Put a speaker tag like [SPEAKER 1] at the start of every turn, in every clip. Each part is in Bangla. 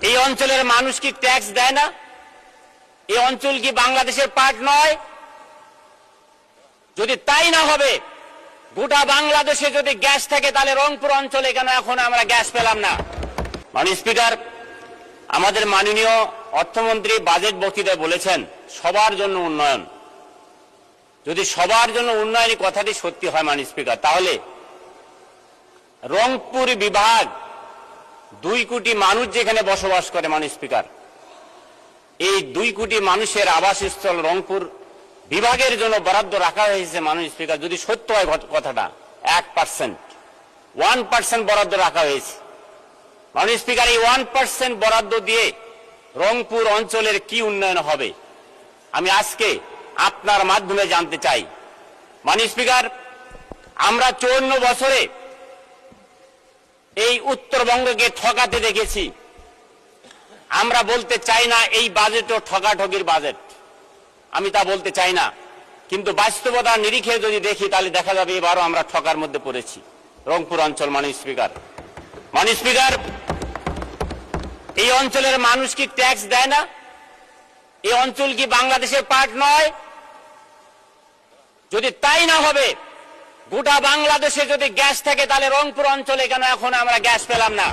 [SPEAKER 1] এই অঞ্চলের মানুষ কি ট্যাক্স দেয় না? এই অঞ্চল কি বাংলাদেশের পার্ট নয়? যদি তাই না হবে, গোটা বাংলাদেশে যদি গ্যাস থাকে তাহলে রংপুর অঞ্চলে কেন এখন আমরা গ্যাস পেলাম না? মাননীয় স্পিকার, আমাদের মাননীয় অর্থমন্ত্রী বাজেট বক্তৃতায় বলেছেন সবার জন্য উন্নয়ন। যদি সবার জন্য উন্নয়নের কথাটি সত্যি হয় মাননীয় স্পিকার, তাহলে রংপুর বিভাগ 2 কোটি মানুষ যেখানে বসবাস করে মাননীয় স্পিকার, এই 2 কোটি মানুষের আবাসস্থল রংপুর বিভাগের জন্য বরাদ্দ রাখা হয়েছে মাননীয় স্পিকার। যদি সত্য হয় কথাটা, 1% বরাদ্দ রাখা হয়েছে মাননীয় স্পিকার। এই 1% বরাদ্দ দিয়ে রংপুর অঞ্চলের কি উন্নয়ন হবে আমি আজকে আপনার মাধ্যমে জানতে চাই। মাননীয় স্পিকার, আমরা 54 বছরে এই উত্তরবঙ্গকে ঠকাতে দেখেছি। আমরা বলতে চাই না এই বাজেটও ঠকাঠকির বাজেট, আমি তা বলতে চাই না, কিন্তু বাস্তবতার নিরিখে যদি দেখি তাহলে দেখা যাবে এবারও আমরা ঠকার মধ্যে পড়েছি রংপুর অঞ্চল। মাননীয় স্পিকার, এই অঞ্চলের মানুষ কি ট্যাক্স দেয় না? এই অঞ্চল কি বাংলাদেশের পার্ট নয়? যদি তাই না হবে, গোটা বাংলাদেশে যদি গ্যাস থাকে তাহলে রংপুর অঞ্চলে কেন এখন আমরা গ্যাস পেলাম না?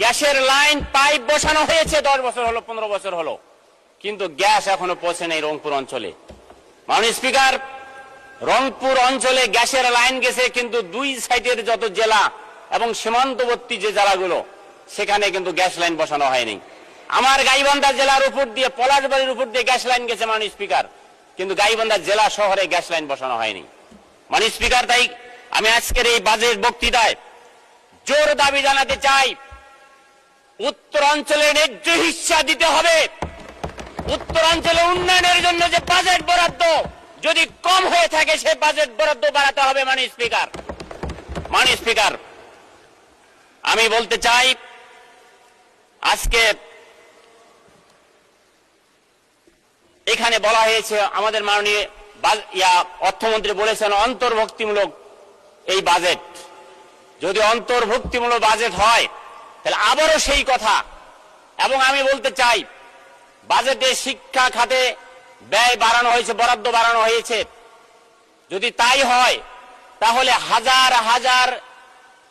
[SPEAKER 1] গ্যাসের লাইন পাইপ বসানো হয়েছে 10 বছর হলো, 15 বছর হলো, কিন্তু গ্যাস এখনো পৌঁছে নেই রংপুর অঞ্চলে। মাননীয় স্পিকার, রংপুর অঞ্চলে গ্যাসের লাইন গেছে, কিন্তু 2 সাইডের যত জেলা এবং সীমান্তবর্তী যে জেলাগুলো সেখানে কিন্তু গ্যাস লাইন বসানো হয়নি। আমার গাইবান্ধা জেলার উপর দিয়ে, পলাশবাড়ির উপর দিয়ে গ্যাস লাইন গেছে মাননীয় স্পিকার, কিন্তু গাইবান্ধা জেলা শহরে গ্যাস লাইন বসানো হয়নি মাননীয় স্পিকার। তাই আমি আজকের এই বাজেট বক্তৃতায় জোর দাবি জানাতে চাই, উত্তরাঞ্চলে ন্যায্য হিস্সা দিতে হবে। উত্তরাঞ্চলে উন্নয়নের জন্য যে বাজেট বরাদ্দ যদি কম হয়ে থাকে সে বাজেট বরাদ্দ বাড়াতে হবে মাননীয় স্পিকার। আমি বলতে চাই, আজকে এখানে বলা হয়েছে, আমাদের মাননীয় অর্থমন্ত্রী বলেছেন অন্তর্ভুক্তিমূলক এই বাজেট। যদি অন্তর্ভুক্তিমূলক বাজেট হয় তাহলে আবারও সেই কথা। এবং আমি বলতে চাই, বাজেটে শিক্ষা খাতে ব্যয় বাড়ানো হয়েছে, বরাদ্দ বাড়ানো হয়েছে। যদি তাই হয় তাহলে হাজার হাজার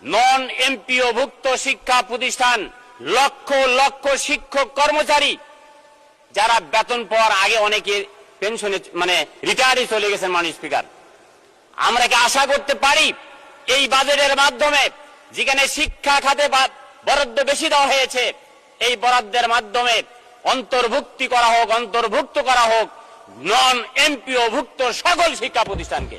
[SPEAKER 1] নন এমপিও ভুক্ত শিক্ষা প্রতিষ্ঠান, লক্ষ লক্ষ শিক্ষক কর্মচারী যারা বেতন পাওয়ার আগে অনেকে পেনশনে রিটায়ারে চলে গেছেন মাননীয় স্পিকার, আমরা কি আশা করতে পারি এই বাজেটের মাধ্যমে যেখানে শিক্ষা খাতে বরাদ্দ বেশি দেওয়া হয়েছে, এই বরাদ্দের মাধ্যমে অন্তর্ভুক্ত করা হোক নন এমপিও ভুক্ত সকল শিক্ষা প্রতিষ্ঠানকে?